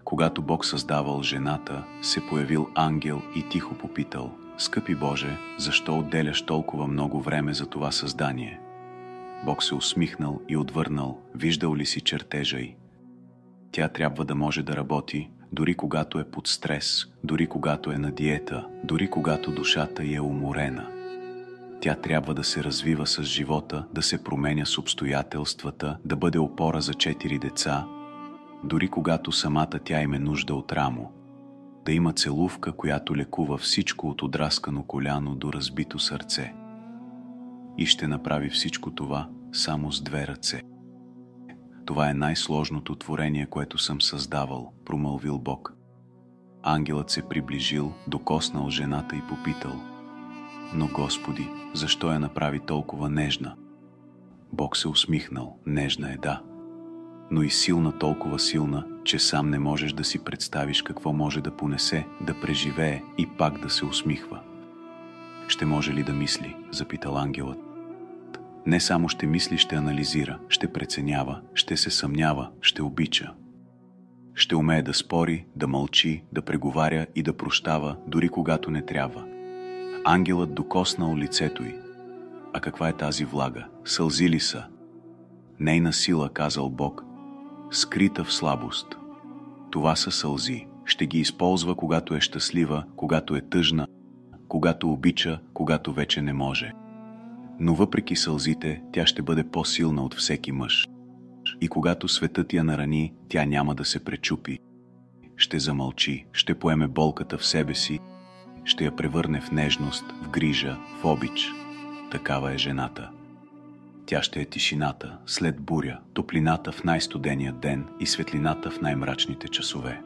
Когато Бог създавал жената, се появил ангел и тихо попитал: „Скъпи Боже, защо отделяш толкова много време за това създание?“ Бог се усмихнал и отвърнал: „Виждал ли си чертежа й? Тя трябва да може да работи, дори когато е под стрес, дори когато е на диета, дори когато душата й е уморена. Тя трябва да се развива с живота, да се променя с обстоятелствата, да бъде опора за 4 деца, дори когато самата тя има нужда от рамо, да има целувка, която лекува всичко от одраскано коляно до разбито сърце. И ще направи всичко това само с 2 ръце. Това е най-сложното творение, което съм създавал“, промълвил Бог. Ангелът се приближил, докоснал жената и попитал: „Но, Господи, защо я направи толкова нежна?“ Бог се усмихнал: „Нежна е, да, но и силна, толкова силна, че сам не можеш да си представиш какво може да понесе, да преживее и пак да се усмихва.“ „Ще може ли да мисли?“ запитал ангелът. „Не само ще мисли, ще анализира, ще преценява, ще се съмнява, ще обича. Ще умее да спори, да мълчи, да преговаря и да прощава, дори когато не трябва.“ Ангелът докоснал лицето й. „А каква е тази влага? Сълзи ли са?“ „Нейна сила“, казал Бог, „скрита в слабост. Това са сълзи. Ще ги използва, когато е щастлива, когато е тъжна, когато обича, когато вече не може. Но въпреки сълзите, тя ще бъде по-силна от всеки мъж. И когато светът я нарани, тя няма да се пречупи. Ще замълчи, ще поеме болката в себе си, ще я превърне в нежност, в грижа, в обич. Такава е жената. Тя ще е тишината след буря, топлината в най-студения ден и светлината в най-мрачните часове.